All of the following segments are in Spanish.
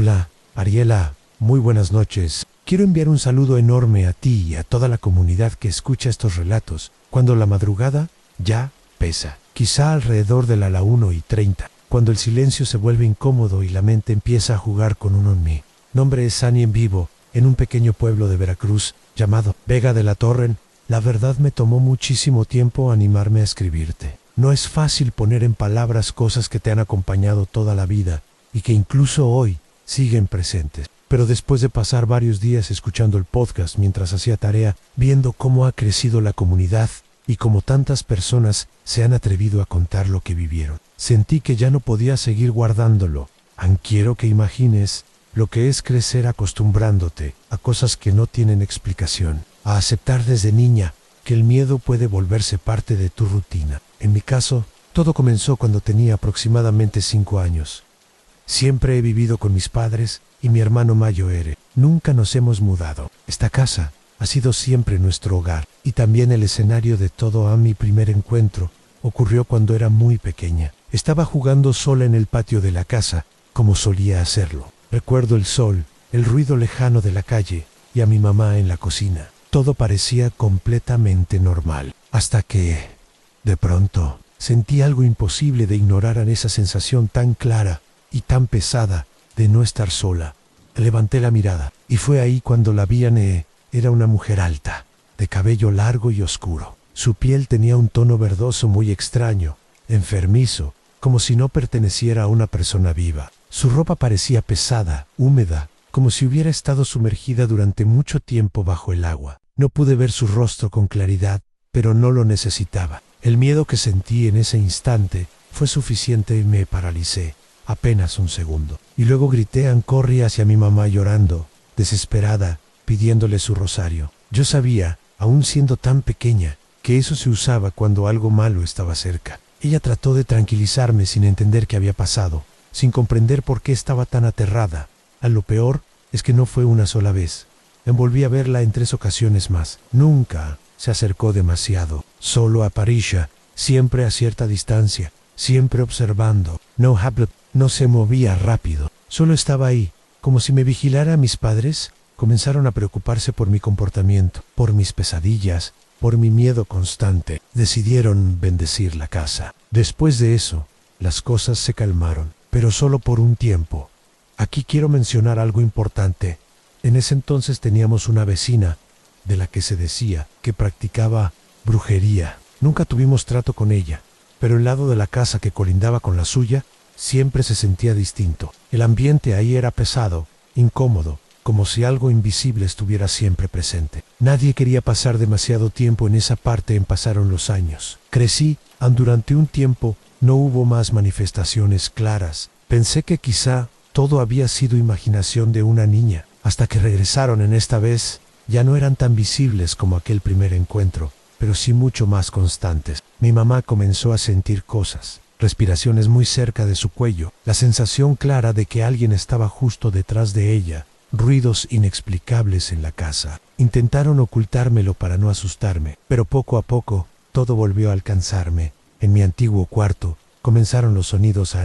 Hola, Ariela, muy buenas noches. Quiero enviar un saludo enorme a ti y a toda la comunidad que escucha estos relatos, cuando la madrugada ya pesa. Quizá alrededor de la 1:30, cuando el silencio se vuelve incómodo y la mente empieza a jugar con uno en mí. Nombre es Sani en vivo, en un pequeño pueblo de Veracruz, llamado Vega de la Torre. La verdad me tomó muchísimo tiempo animarme a escribirte. No es fácil poner en palabras cosas que te han acompañado toda la vida y que incluso hoy siguen presentes. Pero después de pasar varios días escuchando el podcast mientras hacía tarea, viendo cómo ha crecido la comunidad y cómo tantas personas se han atrevido a contar lo que vivieron, sentí que ya no podía seguir guardándolo. Quiero que imagines lo que es crecer acostumbrándote a cosas que no tienen explicación, a aceptar desde niña que el miedo puede volverse parte de tu rutina. En mi caso, todo comenzó cuando tenía aproximadamente 5 años. Siempre he vivido con mis padres y mi hermano mayor. Nunca nos hemos mudado. Esta casa ha sido siempre nuestro hogar y también el escenario de todo. Mi primer encuentro ocurrió cuando era muy pequeña. Estaba jugando sola en el patio de la casa, como solía hacerlo. Recuerdo el sol, el ruido lejano de la calle y a mi mamá en la cocina. Todo parecía completamente normal, hasta que, de pronto, sentí algo imposible de ignorar en esa sensación tan clara y tan pesada de no estar sola. Levanté la mirada y fue ahí cuando la vi. Era una mujer alta, de cabello largo y oscuro. Su piel tenía un tono verdoso muy extraño, enfermizo, como si no perteneciera a una persona viva. Su ropa parecía pesada, húmeda, como si hubiera estado sumergida durante mucho tiempo bajo el agua. No pude ver su rostro con claridad, pero no lo necesitaba. El miedo que sentí en ese instante fue suficiente y me paralicé. Apenas un segundo. Y luego grité. Corrí hacia mi mamá llorando, desesperada, pidiéndole su rosario. Yo sabía, aún siendo tan pequeña, que eso se usaba cuando algo malo estaba cerca. Ella trató de tranquilizarme sin entender qué había pasado, sin comprender por qué estaba tan aterrada. Lo peor es que no fue una sola vez. Volví a verla en 3 ocasiones más. Nunca se acercó demasiado. Solo aparecía, siempre a cierta distancia, siempre observando. No se movía rápido. Solo estaba ahí, como si me vigilara. Mis padres comenzaron a preocuparse por mi comportamiento, por mis pesadillas, por mi miedo constante. Decidieron bendecir la casa. Después de eso, las cosas se calmaron, pero solo por un tiempo. Aquí quiero mencionar algo importante. En ese entonces teníamos una vecina de la que se decía que practicaba brujería. Nunca tuvimos trato con ella, pero el lado de la casa que colindaba con la suya siempre se sentía distinto. El ambiente ahí era pesado, incómodo, como si algo invisible estuviera siempre presente. Nadie quería pasar demasiado tiempo en esa parte. Pasaron los años. Crecí, durante un tiempo no hubo más manifestaciones claras. Pensé que quizá todo había sido imaginación de una niña, hasta que regresaron. Esta vez ya no eran tan visibles como aquel primer encuentro, pero sí mucho más constantes. Mi mamá comenzó a sentir cosas. Respiraciones muy cerca de su cuello, la sensación clara de que alguien estaba justo detrás de ella, ruidos inexplicables en la casa. Intentaron ocultármelo para no asustarme, pero poco a poco todo volvió a alcanzarme. En mi antiguo cuarto comenzaron los sonidos.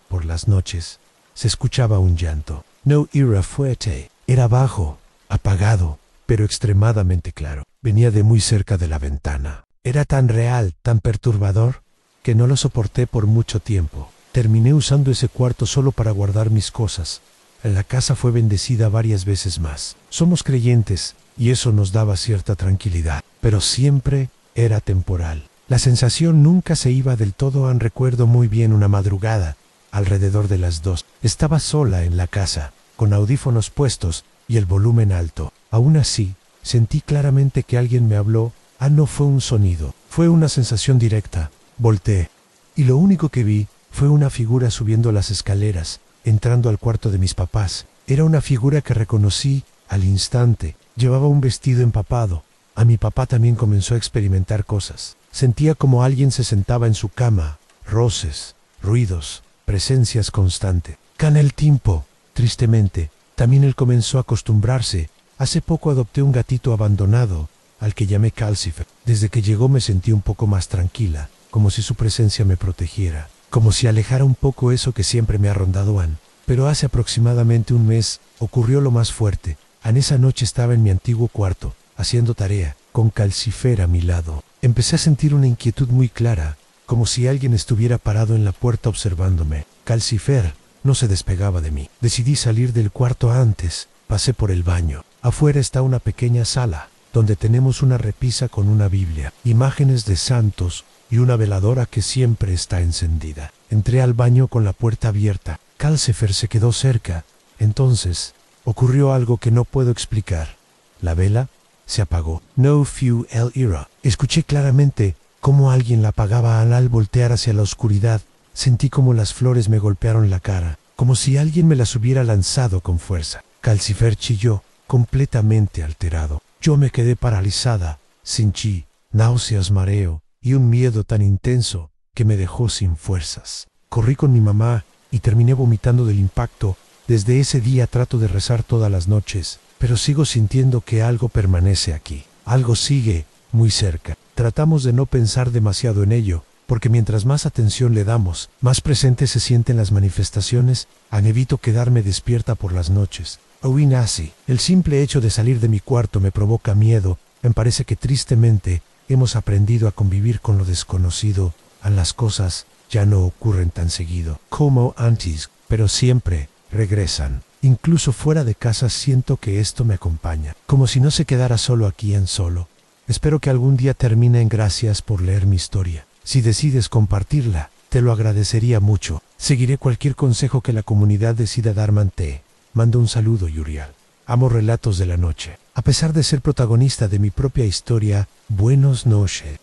Por las noches se escuchaba un llanto. No era fuerte, era bajo, apagado, pero extremadamente claro. Venía de muy cerca de la ventana. Era tan real, tan perturbador, que no lo soporté por mucho tiempo. Terminé usando ese cuarto solo para guardar mis cosas. La casa fue bendecida varias veces más. Somos creyentes y eso nos daba cierta tranquilidad, pero siempre era temporal. La sensación nunca se iba del todo. Recuerdo muy bien una madrugada, alrededor de las 2. Estaba sola en la casa, con audífonos puestos y el volumen alto. Aún así, sentí claramente que alguien me habló. No fue un sonido, fue una sensación directa. Volteé, y lo único que vi fue una figura subiendo las escaleras, entrando al cuarto de mis papás. Era una figura que reconocí al instante. Llevaba un vestido empapado. Mi papá también comenzó a experimentar cosas. Sentía como alguien se sentaba en su cama, roces, ruidos, presencias constantes. Con el tiempo, tristemente, también él comenzó a acostumbrarse. Hace poco adopté un gatito abandonado, al que llamé Calcifer. Desde que llegó me sentí un poco más tranquila, como si su presencia me protegiera, como si alejara un poco eso que siempre me ha rondado. Pero hace aproximadamente un mes ocurrió lo más fuerte. En esa noche estaba en mi antiguo cuarto, haciendo tarea, con Calcifer a mi lado. Empecé a sentir una inquietud muy clara, como si alguien estuviera parado en la puerta observándome. Calcifer no se despegaba de mí. Decidí salir del cuarto antes. Pasé por el baño. Afuera está una pequeña sala, donde tenemos una repisa con una Biblia, imágenes de santos y una veladora que siempre está encendida. Entré al baño con la puerta abierta. Calcifer se quedó cerca. Entonces, ocurrió algo que no puedo explicar. La vela se apagó. No fuel era. Escuché claramente cómo alguien la apagaba al voltear hacia la oscuridad. Sentí como las flores me golpearon la cara, como si alguien me las hubiera lanzado con fuerza. Calcifer chilló, completamente alterado. Yo me quedé paralizada, sin chi, náuseas, mareo y un miedo tan intenso que me dejó sin fuerzas. Corrí con mi mamá y terminé vomitando del impacto. Desde ese día trato de rezar todas las noches, pero sigo sintiendo que algo permanece aquí. Algo sigue muy cerca. Tratamos de no pensar demasiado en ello, porque mientras más atención le damos, más presente se sienten las manifestaciones. Evito quedarme despierta por las noches. Huí nazi. El simple hecho de salir de mi cuarto me provoca miedo. Me parece que tristemente hemos aprendido a convivir con lo desconocido. Las cosas ya no ocurren tan seguido como antes, pero siempre regresan. Incluso fuera de casa siento que esto me acompaña, como si no se quedara solo aquí en solo. Espero que algún día termine en gracias por leer mi historia. Si decides compartirla, te lo agradecería mucho. Seguiré cualquier consejo que la comunidad decida darme ante. Mando un saludo, Yurial. Amo relatos de la noche. A pesar de ser protagonista de mi propia historia, buenos noches.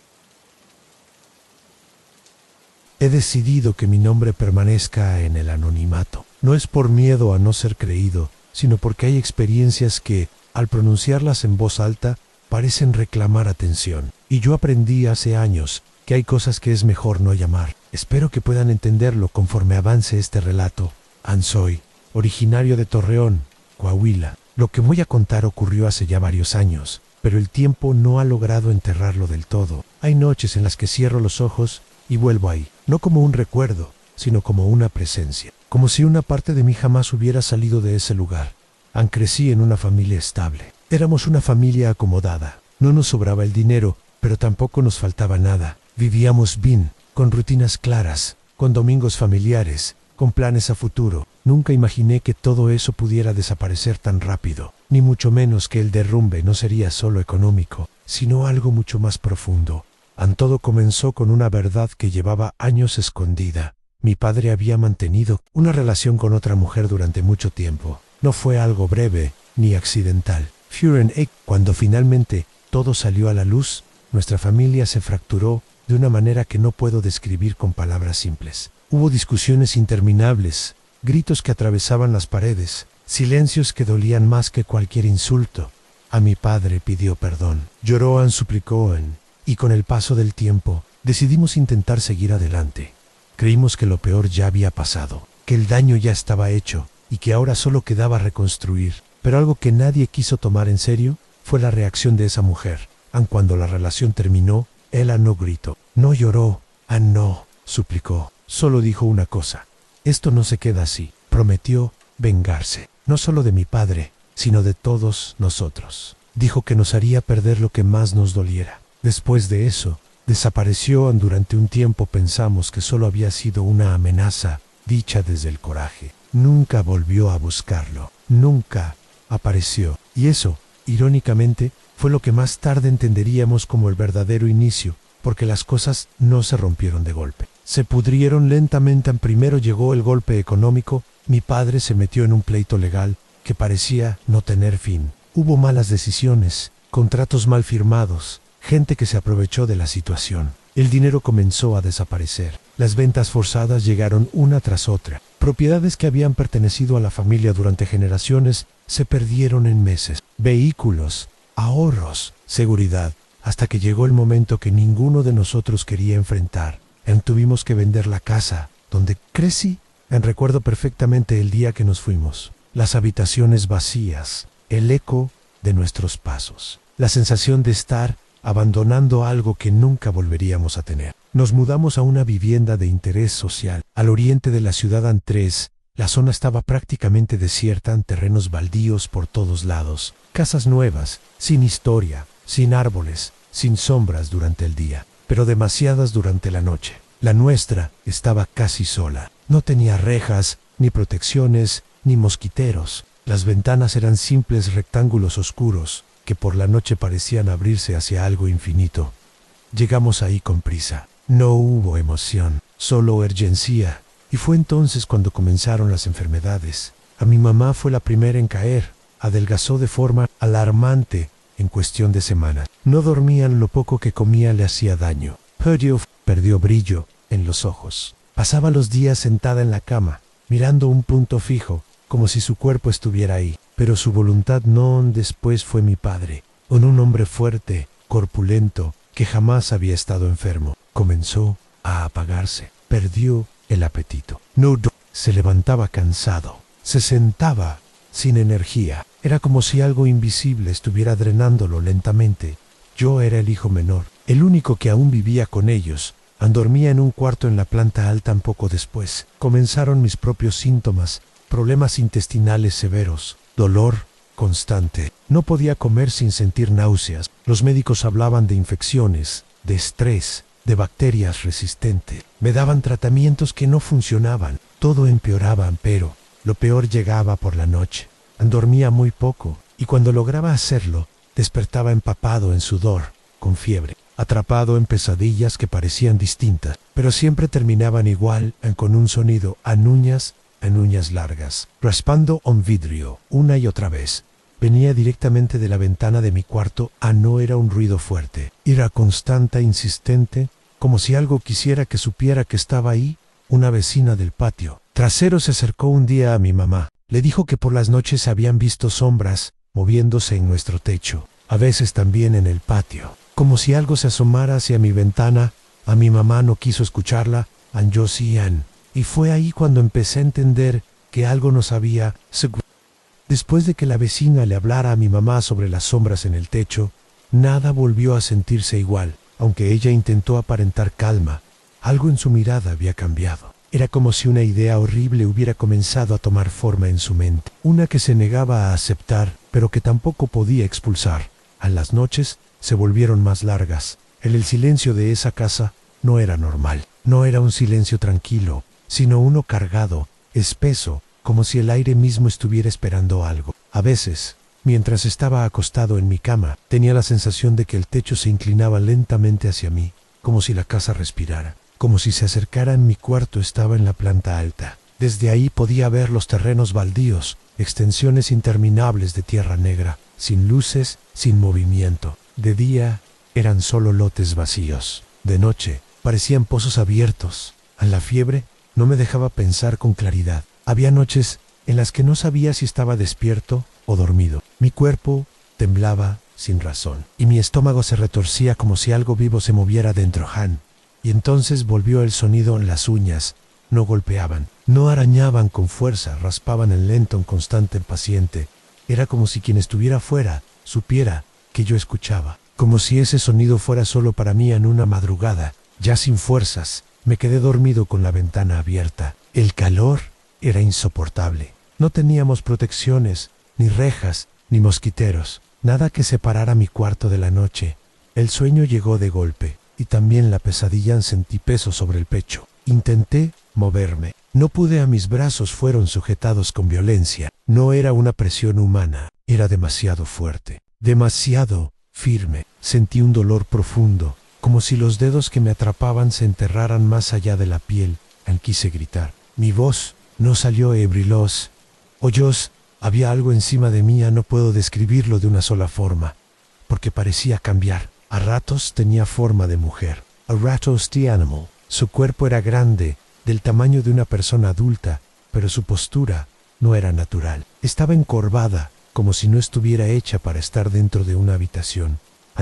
He decidido que mi nombre permanezca en el anonimato. No es por miedo a no ser creído, sino porque hay experiencias que, al pronunciarlas en voz alta, parecen reclamar atención. Y yo aprendí hace años que hay cosas que es mejor no llamar. Espero que puedan entenderlo conforme avance este relato. Soy originario de Torreón, Coahuila. Lo que voy a contar ocurrió hace ya varios años, pero el tiempo no ha logrado enterrarlo del todo. Hay noches en las que cierro los ojos y vuelvo ahí, no como un recuerdo, sino como una presencia, como si una parte de mí jamás hubiera salido de ese lugar. Crecí en una familia estable. Éramos una familia acomodada. No nos sobraba el dinero, pero tampoco nos faltaba nada. Vivíamos bien, con rutinas claras, con domingos familiares, con planes a futuro. Nunca imaginé que todo eso pudiera desaparecer tan rápido, ni mucho menos que el derrumbe no sería solo económico, sino algo mucho más profundo. Todo comenzó con una verdad que llevaba años escondida. Mi padre había mantenido una relación con otra mujer durante mucho tiempo. No fue algo breve, ni accidental. Cuando finalmente todo salió a la luz, nuestra familia se fracturó de una manera que no puedo describir con palabras simples. Hubo discusiones interminables, gritos que atravesaban las paredes, silencios que dolían más que cualquier insulto. A mi padre pidió perdón. Lloró, suplicó, y con el paso del tiempo, decidimos intentar seguir adelante. Creímos que lo peor ya había pasado, que el daño ya estaba hecho, y que ahora solo quedaba reconstruir. Pero algo que nadie quiso tomar en serio fue la reacción de esa mujer. Cuando la relación terminó, ella no gritó, no lloró, no suplicó. Solo dijo una cosa: esto no se queda así. Prometió vengarse, no solo de mi padre, sino de todos nosotros. Dijo que nos haría perder lo que más nos doliera. Después de eso, desapareció. Durante un tiempo pensamos que solo había sido una amenaza dicha desde el coraje. Nunca volvió a buscarlo, nunca apareció. Y eso, irónicamente, fue lo que más tarde entenderíamos como el verdadero inicio, porque las cosas no se rompieron de golpe. Se pudrieron lentamente. Primero llegó el golpe económico. Mi padre se metió en un pleito legal que parecía no tener fin. Hubo malas decisiones, contratos mal firmados, gente que se aprovechó de la situación. El dinero comenzó a desaparecer. Las ventas forzadas llegaron una tras otra. Propiedades que habían pertenecido a la familia durante generaciones se perdieron en meses. Vehículos, ahorros, seguridad, hasta que llegó el momento que ninguno de nosotros quería enfrentar. Tuvimos que vender la casa donde crecí. Recuerdo perfectamente el día que nos fuimos. Las habitaciones vacías, el eco de nuestros pasos, la sensación de estar abandonando algo que nunca volveríamos a tener. Nos mudamos a una vivienda de interés social, al oriente de la ciudad. La zona estaba prácticamente desierta, en terrenos baldíos por todos lados, casas nuevas, sin historia, sin árboles, sin sombras durante el día, pero demasiadas durante la noche. La nuestra estaba casi sola. No tenía rejas, ni protecciones, ni mosquiteros. Las ventanas eran simples rectángulos oscuros que por la noche parecían abrirse hacia algo infinito. Llegamos ahí con prisa. No hubo emoción, solo urgencia. Y fue entonces cuando comenzaron las enfermedades. A mi mamá fue la primera en caer. Adelgazó de forma alarmante en cuestión de semanas. No dormían, lo poco que comía le hacía daño. Perdió brillo en los ojos. Pasaba los días sentada en la cama, mirando un punto fijo, como si su cuerpo estuviera ahí. Pero su voluntad no. Después fue mi padre, un hombre fuerte, corpulento, que jamás había estado enfermo. Comenzó a apagarse. Perdió el apetito. Se levantaba cansado. Se sentaba sin energía. Era como si algo invisible estuviera drenándolo lentamente. Yo era el hijo menor, el único que aún vivía con ellos. Dormía en un cuarto en la planta alta. Poco después comenzaron mis propios síntomas, problemas intestinales severos, dolor constante. No podía comer sin sentir náuseas. Los médicos hablaban de infecciones, de estrés, de bacterias resistentes. Me daban tratamientos que no funcionaban. Todo empeoraba, pero lo peor llegaba por la noche. Dormía muy poco, y cuando lograba hacerlo, despertaba empapado en sudor, con fiebre, atrapado en pesadillas que parecían distintas, pero siempre terminaban igual, con un sonido a uñas largas, raspando un vidrio una y otra vez. Venía directamente de la ventana de mi cuarto. No era un ruido fuerte, era constante, insistente, como si algo quisiera que supiera que estaba ahí. Una vecina del patio trasero se acercó un día a mi mamá. Le dijo que por las noches habían visto sombras moviéndose en nuestro techo, a veces también en el patio, como si algo se asomara hacia mi ventana. A mi mamá no quiso escucharla, yo sí. Y fue ahí cuando empecé a entender que algo nos había... Después de que la vecina le hablara a mi mamá sobre las sombras en el techo, nada volvió a sentirse igual. Aunque ella intentó aparentar calma, algo en su mirada había cambiado. Era como si una idea horrible hubiera comenzado a tomar forma en su mente. Una que se negaba a aceptar, pero que tampoco podía expulsar. Las noches se volvieron más largas. El silencio de esa casa no era normal. No era un silencio tranquilo, sino uno cargado, espeso, como si el aire mismo estuviera esperando algo. A veces, mientras estaba acostado en mi cama, tenía la sensación de que el techo se inclinaba lentamente hacia mí, como si la casa respirara, como si se acercara. En mi cuarto estaba en la planta alta. Desde ahí podía ver los terrenos baldíos, extensiones interminables de tierra negra, sin luces, sin movimiento. De día, eran solo lotes vacíos. De noche, parecían pozos abiertos. La fiebre no me dejaba pensar con claridad. Había noches en las que no sabía si estaba despierto o dormido. Mi cuerpo temblaba sin razón, y mi estómago se retorcía como si algo vivo se moviera dentro. Y entonces volvió el sonido. Las uñas no golpeaban, no arañaban con fuerza, raspaban en lento, en constante, paciente. Era como si quien estuviera fuera supiera que yo escuchaba, como si ese sonido fuera solo para mí. En una madrugada, ya sin fuerzas, me quedé dormido con la ventana abierta. El calor era insoportable. No teníamos protecciones, ni rejas, ni mosquiteros, nada que separara mi cuarto de la noche. El sueño llegó de golpe, y también la pesadilla. Sentí peso sobre el pecho. Intenté moverme. No pude. Mis brazos fueron sujetados con violencia. No era una presión humana, era demasiado fuerte, demasiado firme. Sentí un dolor profundo, como si los dedos que me atrapaban se enterraran más allá de la piel. Quise gritar. Mi voz no salió. Ebrilos. Oyos. Había algo encima de mí. No puedo describirlo de una sola forma, porque parecía cambiar. A ratos tenía forma de mujer. A ratos the animal. Su cuerpo era grande, del tamaño de una persona adulta, pero su postura no era natural. Estaba encorvada, como si no estuviera hecha para estar dentro de una habitación.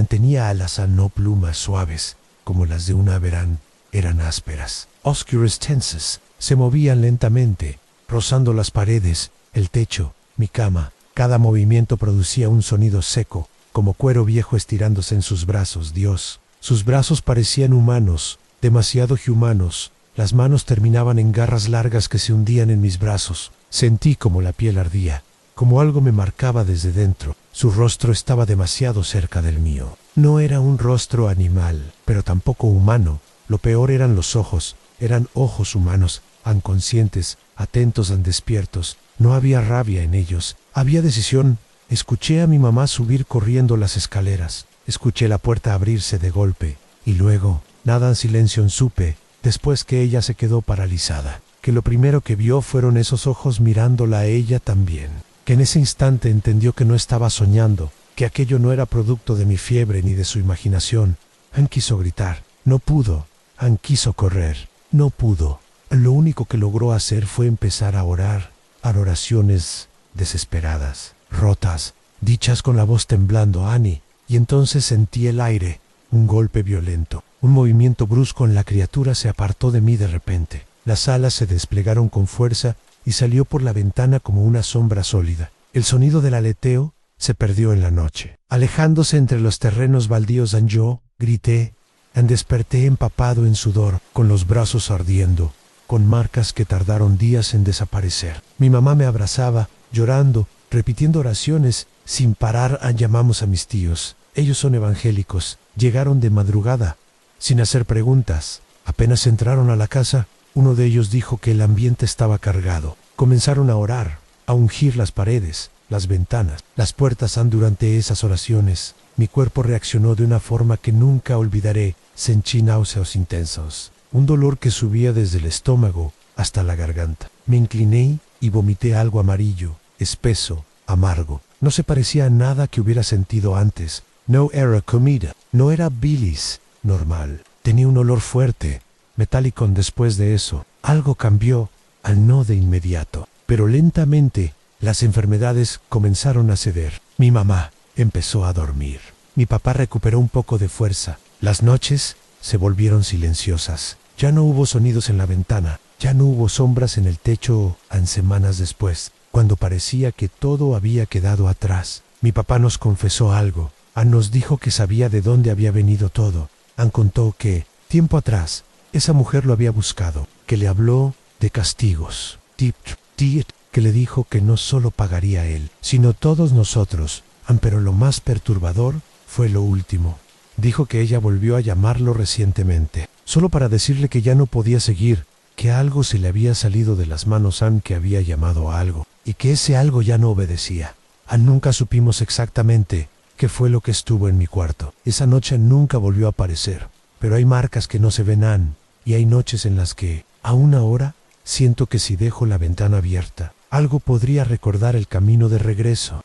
Tenía alas, no plumas suaves, como las de una verán. Eran ásperas. Oscuras tensas. Se movían lentamente, rozando las paredes, el techo, mi cama. Cada movimiento producía un sonido seco, como cuero viejo estirándose en sus brazos. Dios. Sus brazos parecían humanos, demasiado humanos, Las manos terminaban en garras largas que se hundían en mis brazos. Sentí como la piel ardía, como algo me marcaba desde dentro. Su rostro estaba demasiado cerca del mío. No era un rostro animal, pero tampoco humano. Lo peor eran los ojos. Eran ojos humanos, inconscientes, atentos, despiertos. No había rabia en ellos. Había decisión. Escuché a mi mamá subir corriendo las escaleras. Escuché la puerta abrirse de golpe. Y luego, nada en silencio supe, después que ella se quedó paralizada, que lo primero que vio fueron esos ojos mirándola a ella también, que en ese instante entendió que no estaba soñando, que aquello no era producto de mi fiebre ni de su imaginación. Ann quiso gritar, no pudo. Ann quiso correr, no pudo. Lo único que logró hacer fue empezar a orar, a oraciones desesperadas, rotas, dichas con la voz temblando, Annie, y entonces sentí el aire, un golpe violento. Un movimiento brusco en la criatura se apartó de mí de repente. Las alas se desplegaron con fuerza y salió por la ventana como una sombra sólida. El sonido del aleteo se perdió en la noche. Alejándose entre los terrenos baldíos, yo grité. Desperté empapado en sudor, con los brazos ardiendo, con marcas que tardaron días en desaparecer. Mi mamá me abrazaba, llorando, repitiendo oraciones. Sin parar llamamos a mis tíos. Ellos son evangélicos. Llegaron de madrugada, sin hacer preguntas. Apenas entraron a la casa, uno de ellos dijo que el ambiente estaba cargado. Comenzaron a orar, a ungir las paredes, las ventanas, las puertas. Durante esas oraciones, mi cuerpo reaccionó de una forma que nunca olvidaré. Sentí náuseas intensos, un dolor que subía desde el estómago hasta la garganta. Me incliné y vomité algo amarillo, espeso, amargo. No se parecía a nada que hubiera sentido antes. No era comida, no era bilis normal. Tenía un olor fuerte, metálico. Después de eso, algo cambió, no de inmediato, pero lentamente. Las enfermedades comenzaron a ceder. Mi mamá empezó a dormir. Mi papá recuperó un poco de fuerza. Las noches se volvieron silenciosas. Ya no hubo sonidos en la ventana, ya no hubo sombras en el techo. Semanas después, cuando parecía que todo había quedado atrás, mi papá nos confesó algo. Ann nos dijo que sabía de dónde había venido todo. Ann contó que, tiempo atrás, esa mujer lo había buscado, que le habló de castigos, que le dijo que no solo pagaría él, sino todos nosotros. Ann, pero lo más perturbador fue lo último. Dijo que ella volvió a llamarlo recientemente, solo para decirle que ya no podía seguir, que algo se le había salido de las manos. Ann, que había llamado a algo, y que ese algo ya no obedecía. Ann, nunca supimos exactamente qué fue lo que estuvo en mi cuarto. Esa noche nunca volvió a aparecer, pero hay marcas que no se ven, Ann, y hay noches en las que, aún ahora, siento que si dejo la ventana abierta, algo podría recordar el camino de regreso.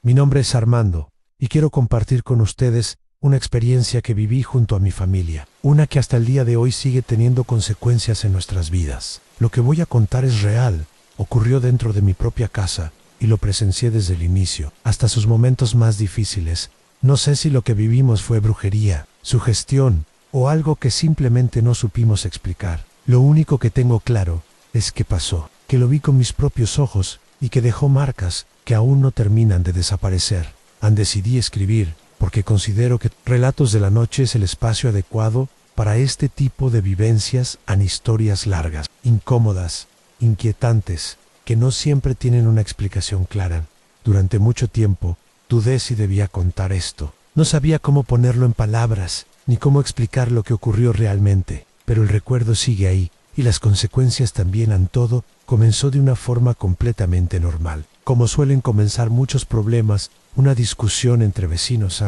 Mi nombre es Armando, y quiero compartir con ustedes una experiencia que viví junto a mi familia, una que hasta el día de hoy sigue teniendo consecuencias en nuestras vidas. Lo que voy a contar es real, ocurrió dentro de mi propia casa, y lo presencié desde el inicio, hasta sus momentos más difíciles. No sé si lo que vivimos fue brujería, sugestión, o algo que simplemente no supimos explicar. Lo único que tengo claro es que pasó, que lo vi con mis propios ojos, y que dejó marcas que aún no terminan de desaparecer. Decidí escribir, porque considero que Relatos de la Noche es el espacio adecuado para este tipo de vivencias. Historias largas, incómodas, inquietantes, que no siempre tienen una explicación clara. Durante mucho tiempo, dudé si debía contar esto. No sabía cómo ponerlo en palabras, ni cómo explicar lo que ocurrió realmente, pero el recuerdo sigue ahí, y las consecuencias también. Todo comenzó de una forma completamente normal, como suelen comenzar muchos problemas, una discusión entre vecinos.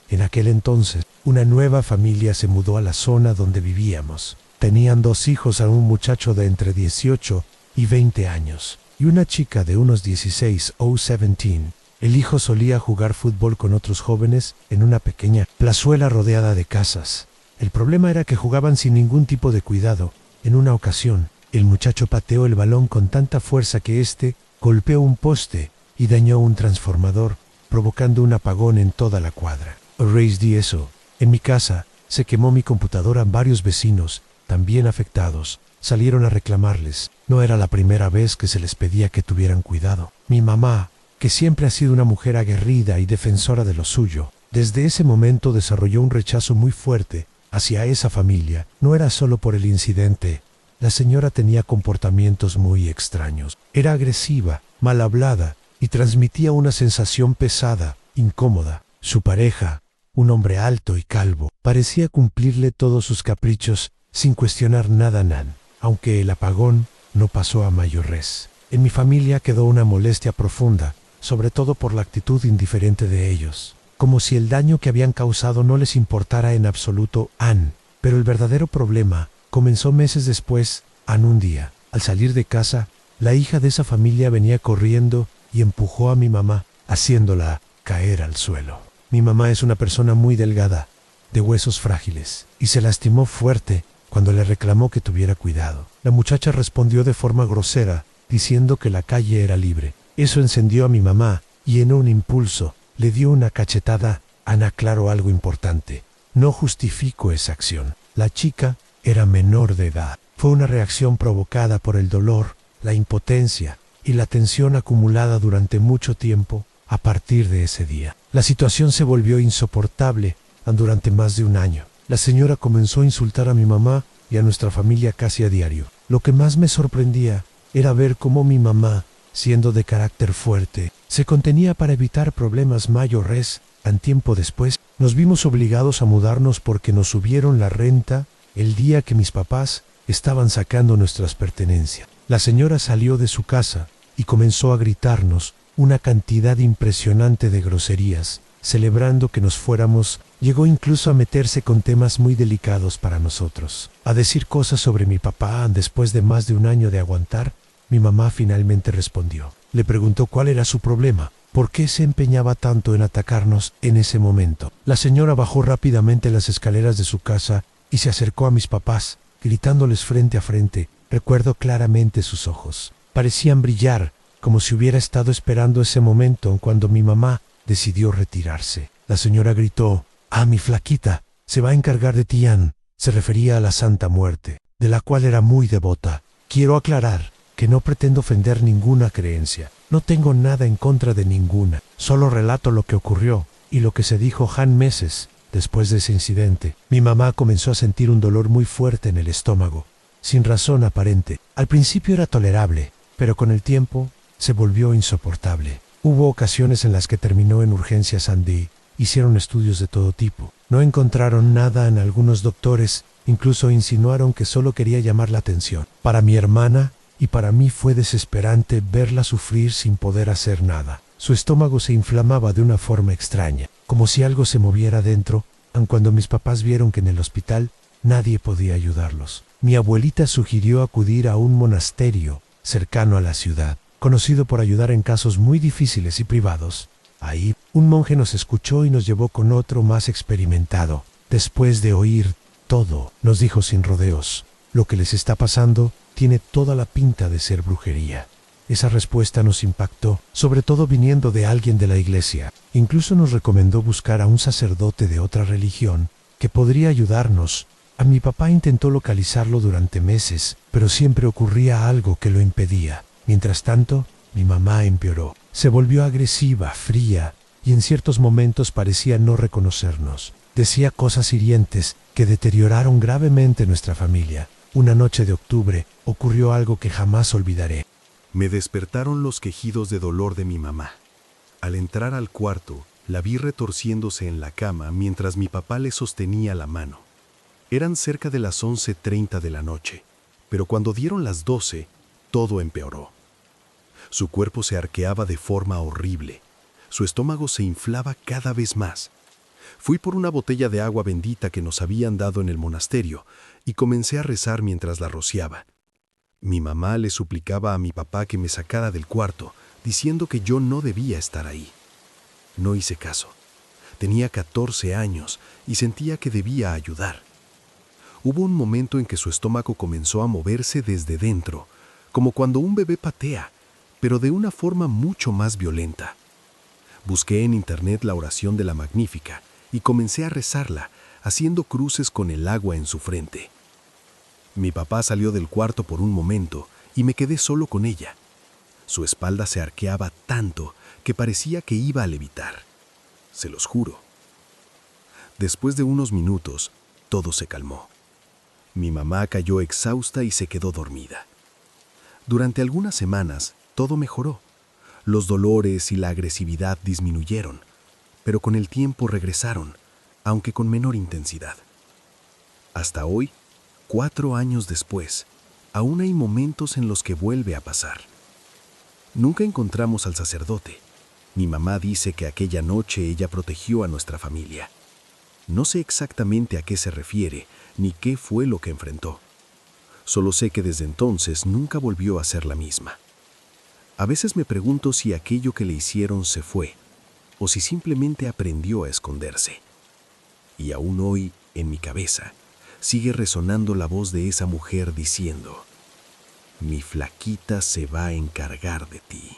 En aquel entonces, una nueva familia se mudó a la zona donde vivíamos. Tenían 2 hijos, un muchacho de entre 18 y 20 años, y una chica de unos 16 o 17. El hijo solía jugar fútbol con otros jóvenes en una pequeña plazuela rodeada de casas. El problema era que jugaban sin ningún tipo de cuidado. En una ocasión, el muchacho pateó el balón con tanta fuerza que éste golpeó un poste y dañó un transformador, provocando un apagón en toda la cuadra. A raíz de eso, en mi casa, se quemó mi computadora. Varios vecinos, también afectados, salieron a reclamarles. No era la primera vez que se les pedía que tuvieran cuidado. Mi mamá, que siempre ha sido una mujer aguerrida y defensora de lo suyo, desde ese momento desarrolló un rechazo muy fuerte hacia esa familia no era solo por el incidente. La señora tenía comportamientos muy extraños. Era agresiva, mal hablada y transmitía una sensación pesada, incómoda. Su pareja, un hombre alto y calvo, parecía cumplirle todos sus caprichos sin cuestionar nada Nan, aunque el apagón no pasó a mayores. En mi familia quedó una molestia profunda, sobre todo por la actitud indiferente de ellos, como si el daño que habían causado no les importara en absoluto Ann. Pero el verdadero problema comenzó meses después. Ann un día, al salir de casa, la hija de esa familia venía corriendo y empujó a mi mamá, haciéndola caer al suelo. Mi mamá es una persona muy delgada, de huesos frágiles, y se lastimó fuerte cuando le reclamó que tuviera cuidado. La muchacha respondió de forma grosera, diciendo que la calle era libre. Eso encendió a mi mamá, y en un impulso le dio una cachetada. Ann aclaró algo importante. No justifico esa acción. La chica era menor de edad. Fue una reacción provocada por el dolor, la impotencia y la tensión acumulada durante mucho tiempo a partir de ese día. La situación se volvió insoportable durante más de un año. La señora comenzó a insultar a mi mamá y a nuestra familia casi a diario. Lo que más me sorprendía era ver cómo mi mamá, siendo de carácter fuerte, se contenía para evitar problemas mayores. Un tiempo después, nos vimos obligados a mudarnos porque nos subieron la renta el día que mis papás estaban sacando nuestras pertenencias. La señora salió de su casa y comenzó a gritarnos una cantidad impresionante de groserías, celebrando que nos fuéramos. Llegó incluso a meterse con temas muy delicados para nosotros, a decir cosas sobre mi papá. Después de más de un año de aguantar, mi mamá finalmente respondió. Le preguntó cuál era su problema, por qué se empeñaba tanto en atacarnos en ese momento. La señora bajó rápidamente las escaleras de su casa y se acercó a mis papás, gritándoles frente a frente. Recuerdo claramente sus ojos. Parecían brillar, como si hubiera estado esperando ese momento cuando mi mamá decidió retirarse. La señora gritó: «Ah, mi flaquita, se va a encargar de ti Ann». Se refería a la Santa Muerte, de la cual era muy devota. Quiero aclarar que no pretendo ofender ninguna creencia. No tengo nada en contra de ninguna. Solo relato lo que ocurrió y lo que se dijo meses después de ese incidente. Mi mamá comenzó a sentir un dolor muy fuerte en el estómago, sin razón aparente. Al principio era tolerable, pero con el tiempo se volvió insoportable. Hubo ocasiones en las que terminó en urgencias Andy. Hicieron estudios de todo tipo. No encontraron nada en algunos doctores. Incluso insinuaron que solo quería llamar la atención. Para mi hermana y para mí fue desesperante verla sufrir sin poder hacer nada. Su estómago se inflamaba de una forma extraña, como si algo se moviera dentro, aun cuando mis papás vieron que en el hospital nadie podía ayudarlos. Mi abuelita sugirió acudir a un monasterio cercano a la ciudad, conocido por ayudar en casos muy difíciles y privados. Ahí, un monje nos escuchó y nos llevó con otro más experimentado. Después de oír todo, nos dijo sin rodeos: «Lo que les está pasando tiene toda la pinta de ser brujería». Esa respuesta nos impactó, sobre todo viniendo de alguien de la iglesia. Incluso nos recomendó buscar a un sacerdote de otra religión que podría ayudarnos. A mi papá intentó localizarlo durante meses, pero siempre ocurría algo que lo impedía. Mientras tanto, mi mamá empeoró. Se volvió agresiva, fría, y en ciertos momentos parecía no reconocernos. Decía cosas hirientes que deterioraron gravemente nuestra familia. Una noche de octubre ocurrió algo que jamás olvidaré. Me despertaron los quejidos de dolor de mi mamá. Al entrar al cuarto, la vi retorciéndose en la cama mientras mi papá le sostenía la mano. Eran cerca de las 11:30 de la noche, pero cuando dieron las 12, todo empeoró. Su cuerpo se arqueaba de forma horrible. Su estómago se inflaba cada vez más. Fui por una botella de agua bendita que nos habían dado en el monasterio y comencé a rezar mientras la rociaba. Mi mamá le suplicaba a mi papá que me sacara del cuarto, diciendo que yo no debía estar ahí. No hice caso. Tenía 14 años y sentía que debía ayudar. Hubo un momento en que su estómago comenzó a moverse desde dentro, como cuando un bebé patea, pero de una forma mucho más violenta. Busqué en internet la oración de la Magnífica y comencé a rezarla, haciendo cruces con el agua en su frente. Mi papá salió del cuarto por un momento y me quedé solo con ella. Su espalda se arqueaba tanto que parecía que iba a levitar. Se los juro. Después de unos minutos, todo se calmó. Mi mamá cayó exhausta y se quedó dormida. Durante algunas semanas, todo mejoró. Los dolores y la agresividad disminuyeron, pero con el tiempo regresaron, aunque con menor intensidad. Hasta hoy, 4 años después, aún hay momentos en los que vuelve a pasar. Nunca encontramos al sacerdote. Mi mamá dice que aquella noche ella protegió a nuestra familia. No sé exactamente a qué se refiere, ni qué fue lo que enfrentó. Solo sé que desde entonces nunca volvió a ser la misma. A veces me pregunto si aquello que le hicieron se fue, o si simplemente aprendió a esconderse. Y aún hoy, en mi cabeza, sigue resonando la voz de esa mujer diciendo: mi flaquita se va a encargar de ti.